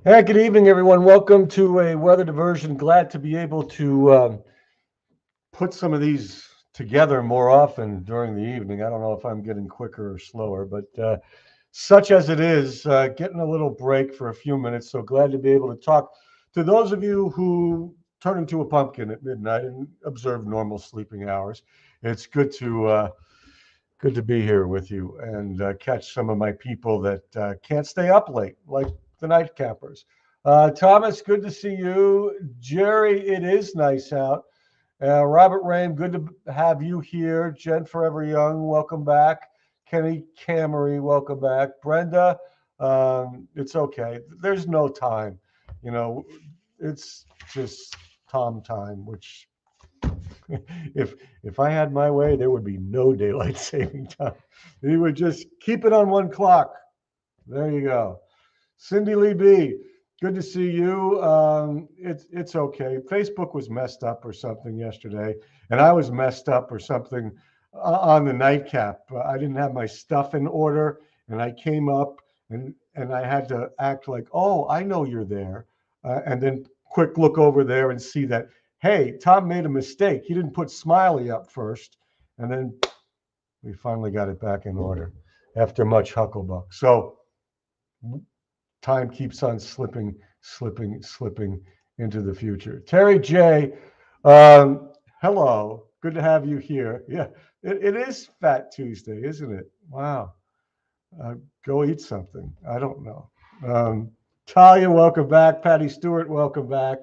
Hey, good evening, everyone. Welcome to a weather diversion. Glad to be able to put some of these together more often during the evening. I don't know if I'm getting quicker or slower, but such as it is, getting a little break for a few minutes. So glad to be able to talk to those of you who turn into a pumpkin at midnight and observe normal sleeping hours. It's good to be here with you and catch some of my people that can't stay up late, like the night campers. Thomas, good to see you. Jerry, it is nice out. Robert Rame, good to have you here. Jen Forever Young, welcome back. Kenny Camery, welcome back. Brenda, it's okay. There's no time. You know, it's just Tom time, which if if I had my way, there would be no daylight saving time. We would just keep it on one clock. There you go. Cindy Lee B, good to see you. It's okay. Facebook was messed up or something yesterday, and I was messed up or something on the nightcap. I didn't have my stuff in order, and I came up and I had to act like, oh, I know you're there, and then quick look over there and see that, hey, Tom made a mistake. He didn't put Smiley up first, and then we finally got it back in order after much hucklebuck. So time keeps on slipping into the future. Terry J, hello. Good to have you here. Yeah, it is Fat Tuesday, isn't it? Wow. Uh, go eat something. I don't know. Talia, welcome back. Patty Stewart, welcome back.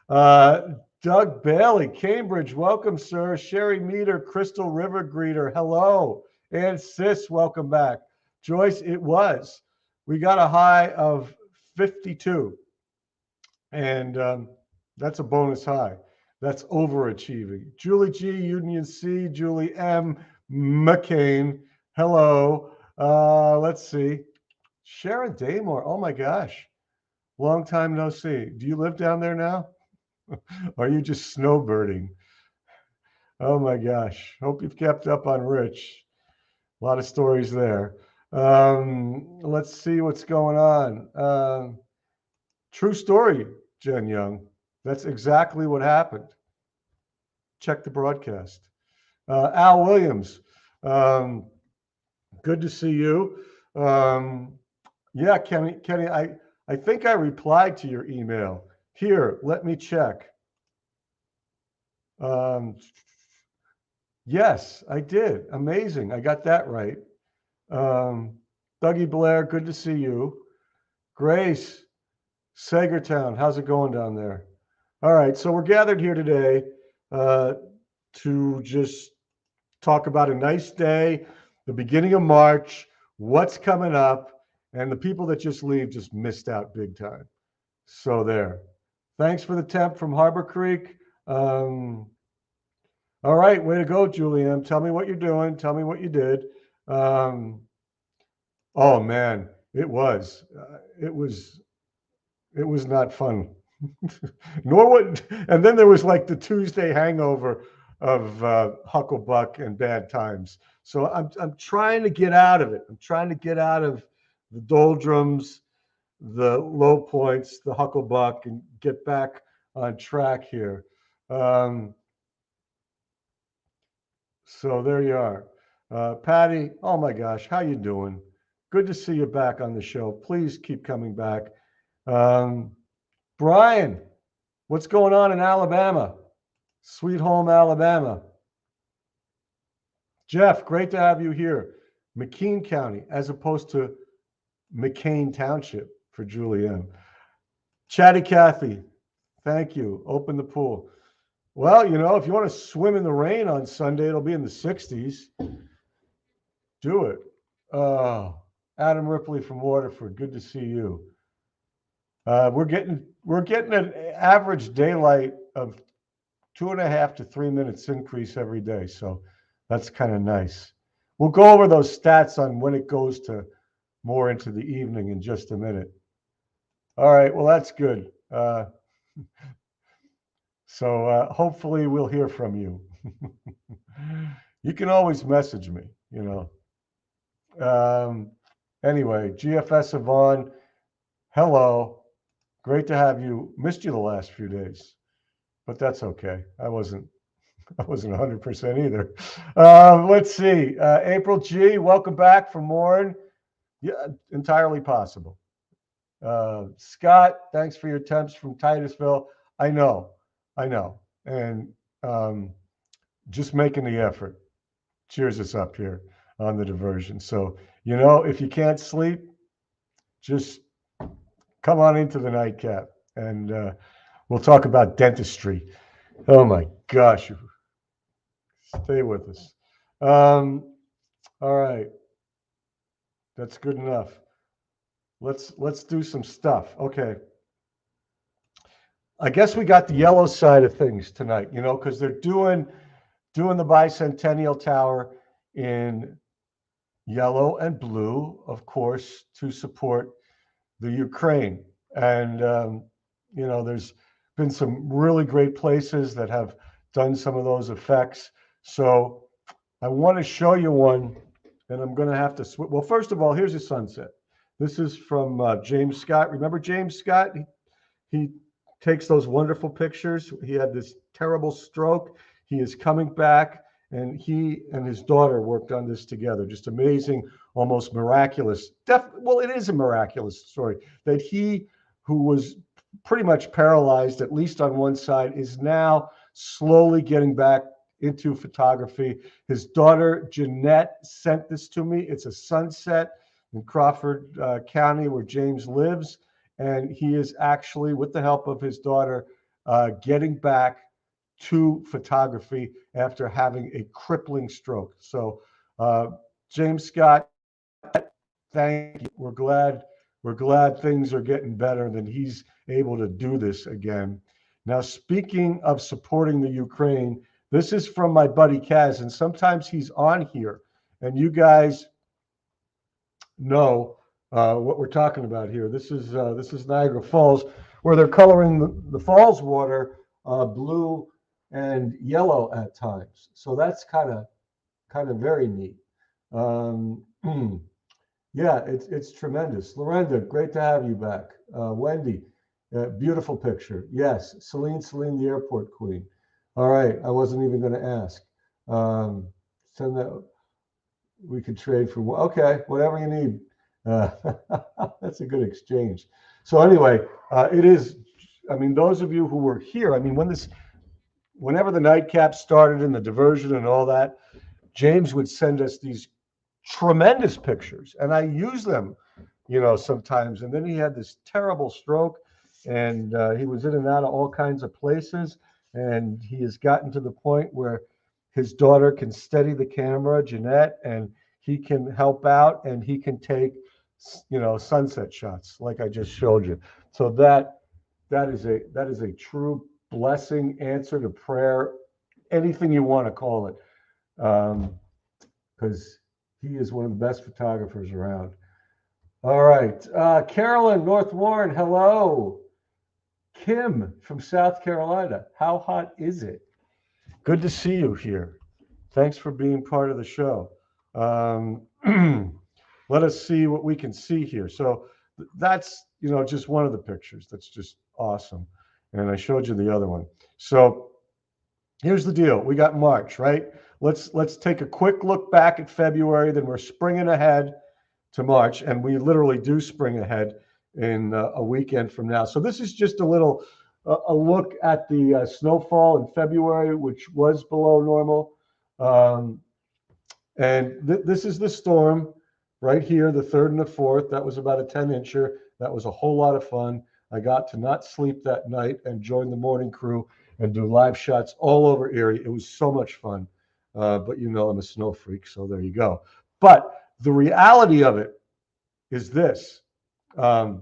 Uh, Doug Bailey, Cambridge, welcome, sir. Sherry Meter, Crystal River Greeter, hello. And Sis, welcome back. Joyce, it was. We got a high of 52, and that's a bonus high. That's overachieving. Julie G, Union C, Julie M, McCain, hello. Let's see. Sharon Daymore, oh my gosh. Long time no see. Do you live down there now? Are you just snowbirding? Oh my gosh. Hope you've kept up on Rich. A lot of stories there. Let's see what's going on. True story, Jen Young. That's exactly what happened. Check the broadcast. Al Williams, um, good to see you. Um, yeah, Kenny, I think I replied to your email. Here, let me check. Um, yes, I did. Amazing. I got that right. Um, Dougie Blair, good to see you. Grace, Sagertown, how's it going down there? All right, so we're gathered here today uh, to just talk about a nice day, the beginning of March, what's coming up, and the people that just leave just missed out big time. So there. Thanks for the temp from Harbor Creek. Um, all right, way to go, Julianne. Tell me what you're doing. Tell me what you did. Um, oh man, it was not fun. Nor would, and then there was like the Tuesday hangover of Hucklebuck and bad times. So I'm trying to get out of it. I'm trying to get out of the doldrums, the low points, the Hucklebuck, and get back on track here. Um, so there you are, Patty. Oh my gosh, how you doing? Good to see you back on the show. Please keep coming back. Um, Brian, what's going on in Alabama? Sweet home Alabama. Jeff, great to have you here. McKean County, as opposed to McCain Township for Julie M. Chatty Cathy, thank you. Open the pool. Well, you know, if you want to swim in the rain on Sunday, it'll be in the 60s. Do it. Oh, Adam Ripley from Waterford, good to see you. We're getting an average daylight of 2.5 to 3 minutes increase every day. So that's kind of nice. We'll go over those stats on when it goes to more into the evening in just a minute. All right. Well, that's good. So hopefully we'll hear from you. You can always message me, you know. Anyway, GFS Yvonne, hello. Great to have you. Missed you the last few days, but that's okay. I wasn't 100% either. Let's see. April G, welcome back from Warren. Yeah, entirely possible. Scott, thanks for your temps from Titusville. I know, I know. And just making the effort cheers us up here on the diversion. So, if you can't sleep, just come on into the nightcap and we'll talk about dentistry. Oh my gosh. Stay with us. All right. That's good enough. Let's do some stuff. Okay. I guess we got the yellow side of things tonight, because they're doing the bicentennial tower in yellow and blue, of course, to support the Ukraine. And there's been some really great places that have done some of those effects. So I want to show you one, and I'm going to have to well, first of all, here's a sunset. This is from James Scott. Remember James Scott? He takes those wonderful pictures. He had this terrible stroke. He is coming back, and he and his daughter worked on this together. Just amazing, almost miraculous. Well, it is a miraculous story that he, who was pretty much paralyzed, at least on one side, is now slowly getting back into photography. His daughter, Jeanette, sent this to me. It's a sunset in Crawford County where James lives. And he is actually, with the help of his daughter, getting back to photography after having a crippling stroke. So, James Scott, thank you. We're glad things are getting better and that he's able to do this again. Now, speaking of supporting the Ukraine, this is from my buddy Kaz, and sometimes he's on here, and you guys know what we're talking about here. This is Niagara Falls, where they're coloring the falls water blue and yellow at times. So that's kind of very neat. Yeah, it's tremendous. Lorenda, great to have you back. Wendy, beautiful picture. Yes, Celine, the airport queen. All right, I wasn't even going to ask. Send that. We could trade for okay, whatever you need. That's a good exchange. So anyway, it is. I mean, those of you who were here. I mean, whenever the nightcap started and the diversion and all that, James would send us these tremendous pictures, and I use them, sometimes. And then he had this terrible stroke, and he was in and out of all kinds of places, and he has gotten to the point where his daughter can steady the camera, Jeanette, and he can help out, and he can take, sunset shots like I just showed you. So that is a true blessing, answer to prayer, anything you want to call it, because he is one of the best photographers around. All right, Carolyn, North Warren, hello. Kim from South Carolina, how hot is it? Good to see you here. Thanks for being part of the show. Let us see what we can see here. So that's, just one of the pictures. That's just awesome. And I showed you the other one. So here's the deal. We got March, right? Let's take a quick look back at February. Then we're springing ahead to March, and we literally do spring ahead in a weekend from now. So this is just a little a look at the snowfall in February, which was below normal. And this is the storm right here, the 3rd and the 4th. That was about a 10-incher. That was a whole lot of fun. I got to not sleep that night and join the morning crew and do live shots all over Erie. It was so much fun. But I'm a snow freak, so there you go. But the reality of it is this. If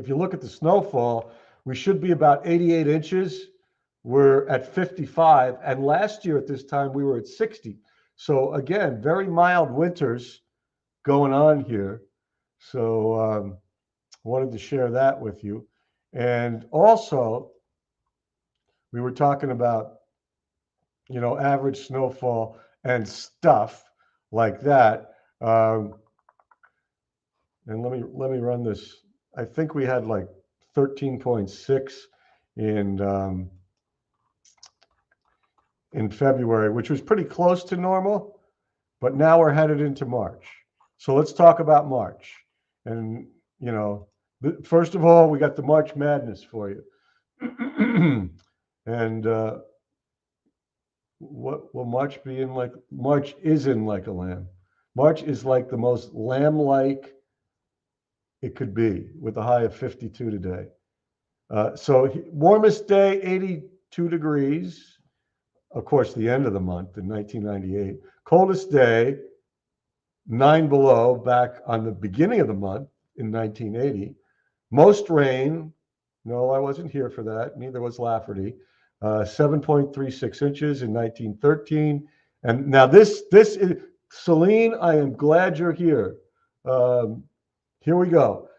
you look at the snowfall, we should be about 88 inches. We're at 55. And last year at this time, we were at 60. So again, very mild winters going on here. So wanted to share that with you. And also, we were talking about, average snowfall and stuff like that. And let me run this. I think we had like 13.6 in February, which was pretty close to normal, but now we're headed into March. So let's talk about March. And, you know, first of all, we got the March Madness for you. And what will March be in like? March is in like a lamb. March is like the most lamb-like it could be, with a high of 52 today. So warmest day, 82 degrees. Of course, the end of the month in 1998. Coldest day, 9 below, back on the beginning of the month in 1980. Most rain. No, I wasn't here for that. Neither was Lafferty. 7.36 inches in 1913. And now this is, Celine, I am glad you're here. Here we go.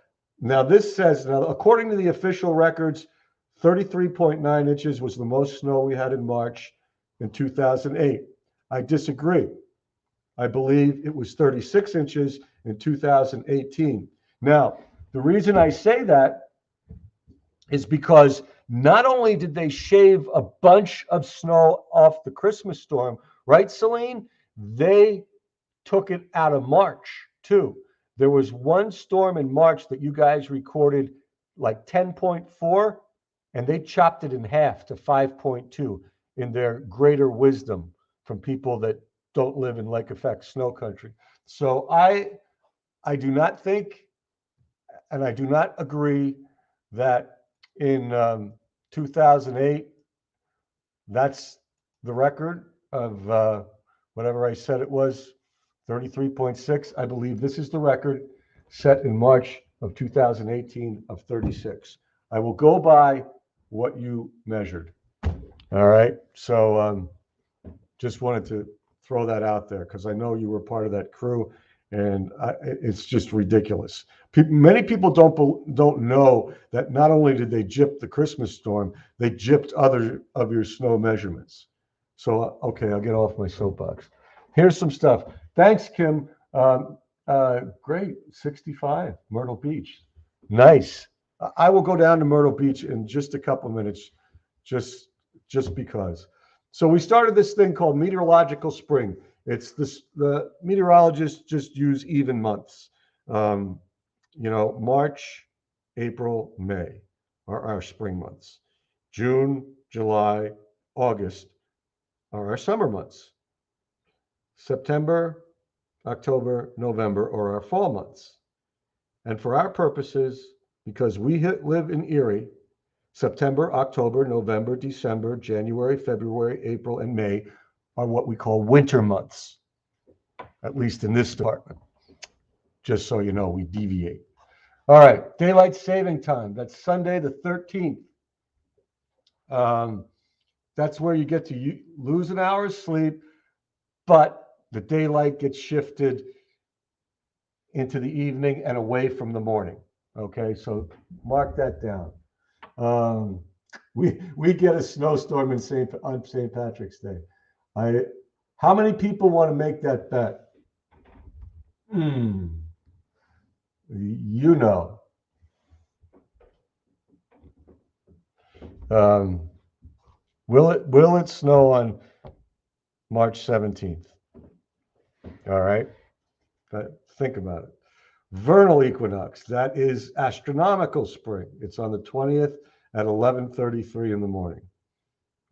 Now this says, now according to the official records, 33.9 inches was the most snow we had in March in 2008. I disagree. I believe it was 36 inches in 2018. Now, the reason I say that is because not only did they shave a bunch of snow off the Christmas storm, right, Celine? They took it out of March, too. There was one storm in March that you guys recorded like 10.4, and they chopped it in half to 5.2 in their greater wisdom from people that don't live in lake effect snow country. So I do not think, and I do not agree that in 2008, that's the record of whatever I said it was, 33.6. I believe this is the record set in March of 2018 of 36. I will go by what you measured. All right. So just wanted to throw that out there because I know you were part of that crew, and it's just ridiculous. Many people don't know that not only did they gyp the Christmas storm, they gypped other of your snow measurements. So okay, I'll get off my soapbox. Here's some stuff. Thanks, Kim. Great, 65, Myrtle Beach. Nice. I will go down to Myrtle Beach in just a couple minutes, just because. So we started this thing called meteorological spring. It's this, the meteorologists just use even months. You know, March, April, May are our spring months. June, July, August are our summer months. September, October, November are our fall months. And for our purposes, because we live in Erie, September, October, November, December, January, February, April, and May are what we call winter months, at least in this department. Just so you know, we deviate. All right, daylight saving time. That's Sunday the 13th. That's where you get to lose an hour's sleep, but the daylight gets shifted into the evening and away from the morning. Okay, so mark that down. We get a snowstorm on St. Patrick's Day. How many people want to make that bet? You know. Will it snow on March 17th? All right. But think about it. Vernal equinox, that is astronomical spring. It's on the 20th at 11:33 in the morning.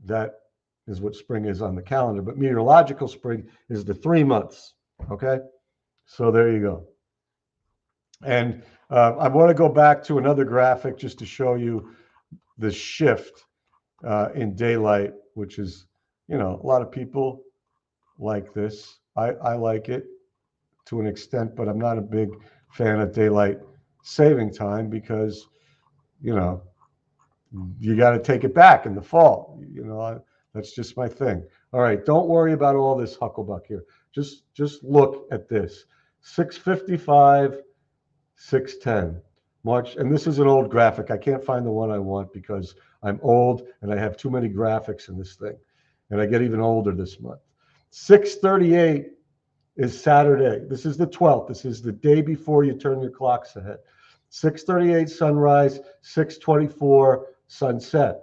That is what spring is on the calendar, but meteorological spring is the 3 months. Okay, so there you go. And I want to go back to another graphic just to show you the shift in daylight, which is, you know, a lot of people like this. I like it to an extent, but I'm not a big fan of daylight saving time because, you know, you got to take it back in the fall. You know, that's just my thing. All right, don't worry about all this hucklebuck here. Just look at this. 6:55, 6:10. March, and this is an old graphic. I can't find the one I want because I'm old and I have too many graphics in this thing. And I get even older this month. 6:38 is Saturday. This is the 12th. This is the day before you turn your clocks ahead. 6:38 sunrise, 6:24 sunset.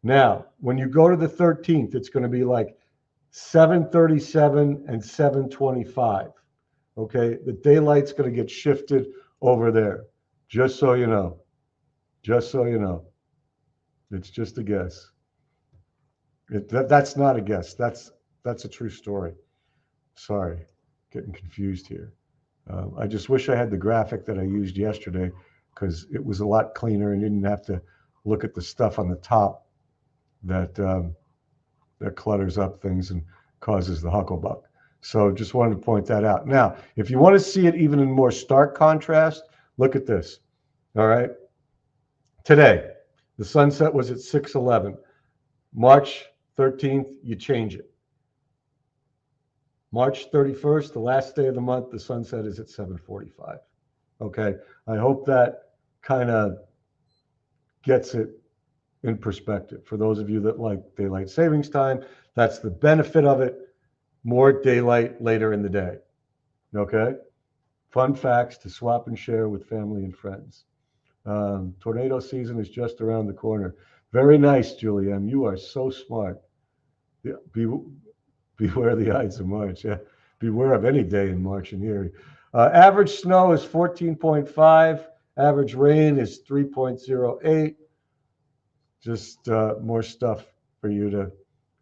Now, when you go to the 13th, it's going to be like 7:37 and 7:25. Okay, the daylight's going to get shifted over there. Just so you know. Just so you know. It's just a guess. That's not a guess. That's a true story. Sorry, getting confused here. I just wish I had the graphic that I used yesterday because it was a lot cleaner and didn't have to look at the stuff on the top that that clutters up things and causes the hucklebuck. So just wanted to point that out. Now, if you want to see it even in more stark contrast, look at this. All right. Today, the sunset was at 6:11. March 13th, you change it. March 31st, the last day of the month, the sunset is at 7:45. Okay. I hope that kind of gets it in perspective. For those of you that like daylight savings time, that's the benefit of it. More daylight later in the day. Okay? Fun facts to swap and share with family and friends. Tornado season is just around the corner. Very nice, Julianne. You are so smart. Yeah, beware the Ides of March. Yeah. Beware of any day in March in Erie. Average snow is 14.5. Average rain is 3.08. Just more stuff for you to,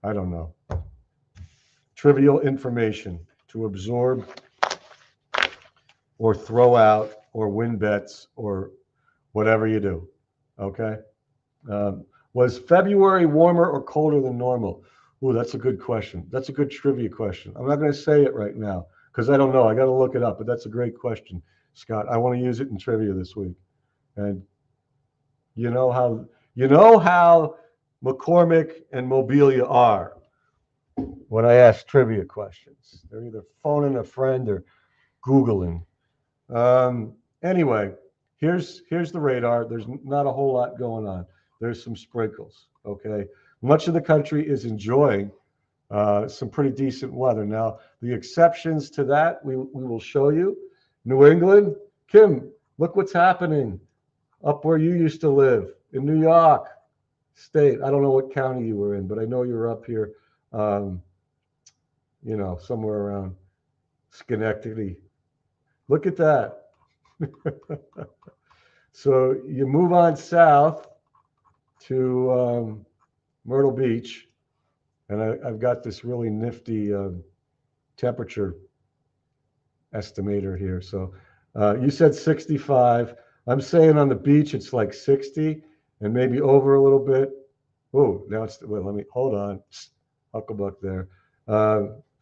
I don't know, trivial information to absorb or throw out or win bets or whatever you do. Okay. Was February warmer or colder than normal? Ooh, that's a good question. That's a good trivia question. I'm not going to say it right now because I don't know. I got to look it up, but that's a great question, Scott. I want to use it in trivia this week. And you know how McCormick and Mobilia are when I ask trivia questions. They're either phoning a friend or Googling. Anyway, here's the radar. There's not a whole lot going on. There's some sprinkles. Okay, much of the country is enjoying some pretty decent weather. Now, the exceptions to that we will show you. New England, Kim, look what's happening up where you used to live in New York State. I don't know what county you were in, but I know you were up here, somewhere around Schenectady. Look at that. So you move on south to Myrtle Beach, and I've got this really nifty temperature estimator here. So you said 65. I'm saying on the beach it's like 60 and maybe over a little bit. Oh, now it's, well, let me, hold on. Hucklebuck there.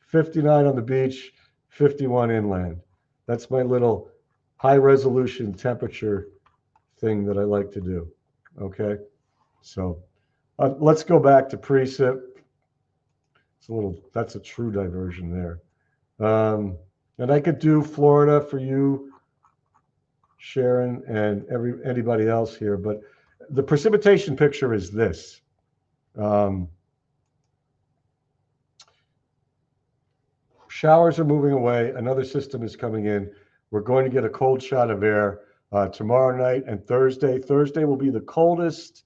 59 on the beach, 51 inland. That's my little high resolution temperature thing that I like to do. Okay. So let's go back to precip. That's a true diversion there. And I could do Florida for you, Sharon, and anybody else here, but the precipitation picture is this. Showers are moving away. Another system is coming in. We're going to get a cold shot of air tomorrow night and Thursday. Thursday will be the coldest,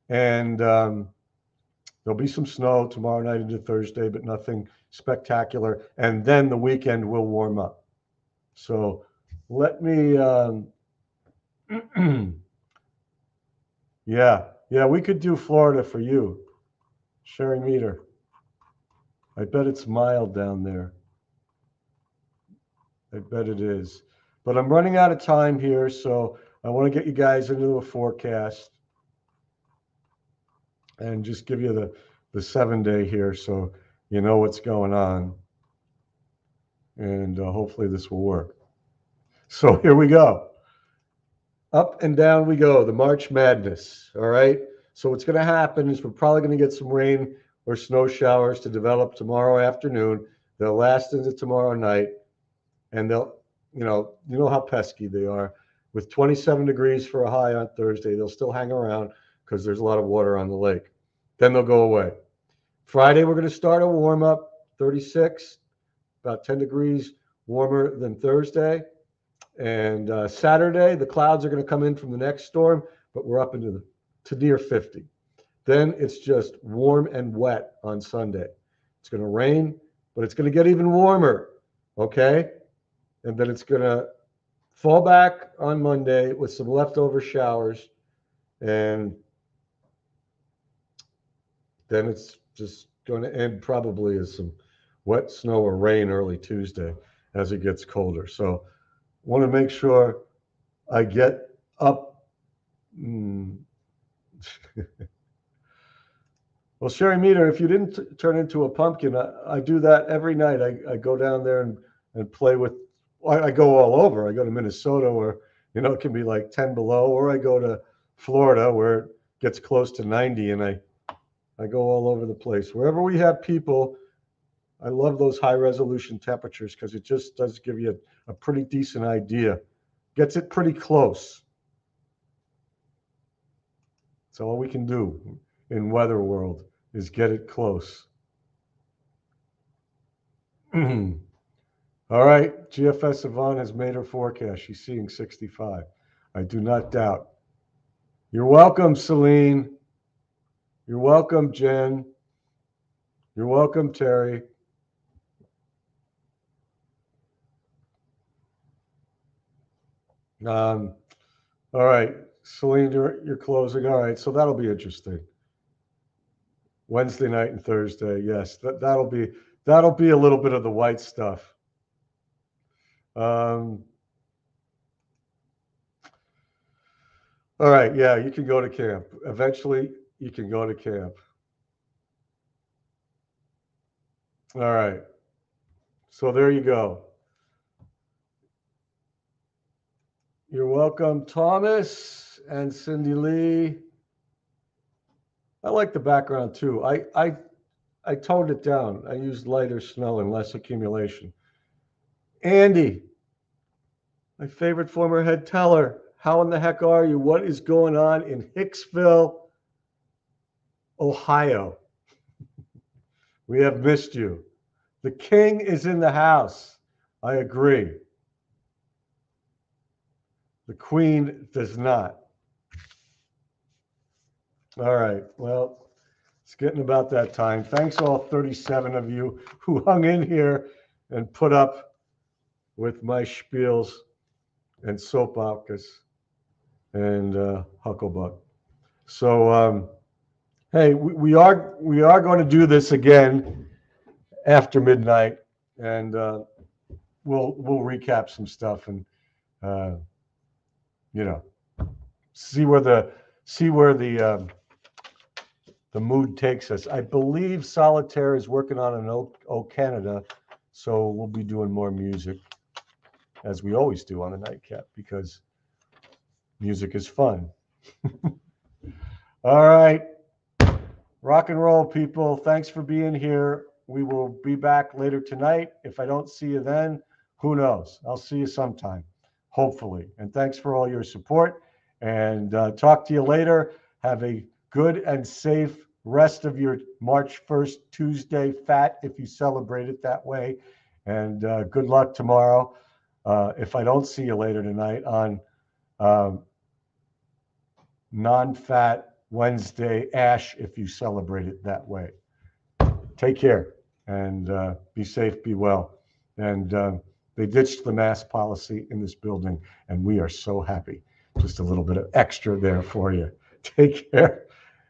and there'll be some snow tomorrow night into Thursday, but nothing spectacular. And then the weekend will warm up. So let me, yeah, we could do Florida for you. Sharing meter. I bet it's mild down there. I bet it is. But I'm running out of time here, so I want to get you guys into a forecast and just give you the 7-day here so you know what's going on. And hopefully this will work. So here we go. Up and down we go, the March Madness, all right? So what's going to happen is we're probably going to get some rain or snow showers to develop tomorrow afternoon. They'll last into tomorrow night, and they'll, you know how pesky they are. With 27 degrees for a high on Thursday, they'll still hang around because there's a lot of water on the lake. Then they'll go away. Friday, we're going to start a warm-up, 36, about 10 degrees warmer than Thursday. And Saturday, the clouds are going to come in from the next storm, but we're up to near 50. Then it's just warm and wet on Sunday. It's going to rain, but it's going to get even warmer. Okay. And then it's going to fall back on Monday with some leftover showers. And then it's just going to end probably as some wet snow or rain early Tuesday as it gets colder. So want to make sure I get up. Well, Sherry Meter, if you didn't turn into a pumpkin, I do that every night. I go down there and play with, I go all over. I go to Minnesota where, it can be like 10 below, or I go to Florida where it gets close to 90, and I go all over the place. Wherever we have people, I love those high resolution temperatures because it just does give you a pretty decent idea. Gets it pretty close. That's all we can do in weather world is get it close. All right, GFS Yvonne has made her forecast. She's seeing 65. I do not doubt. You're welcome, Celine. You're welcome, Jen. You're welcome, Terry. All right, Celine, you're closing. All right, so that'll be interesting. Wednesday night and Thursday, yes, that'll be a little bit of the white stuff. All right, yeah, you can go to camp. Eventually, you can go to camp. All right, so there you go. You're welcome, Thomas and Cindy Lee. I like the background too. I toned it down. I used lighter snow and less accumulation. Andy, my favorite former head teller. How in the heck are you? What is going on in Hicksville, Ohio? We have missed you. The king is in the house. I agree. The queen does not. All right. Well, it's getting about that time. Thanks all 37 of you who hung in here and put up with my spiels and soap operas and Hucklebuck. So, hey, we are going to do this again after midnight, and we'll recap some stuff and see where the mood takes us. I believe Solitaire is working on an O Canada, so we'll be doing more music as we always do on the nightcap because music is fun. All right. Rock and roll, people. Thanks for being here. We will be back later tonight. If I don't see you then, who knows? I'll see you sometime, hopefully. And thanks for all your support. And talk to you later. Have a good and safe rest of your March 1st, Tuesday fat, if you celebrate it that way. And good luck tomorrow. If I don't see you later tonight on non-fat Wednesday Ash, if you celebrate it that way. Take care and be safe, be well. And they ditched the mask policy in this building, and we are so happy. Just a little bit of extra there for you. Take care.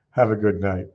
Have a good night.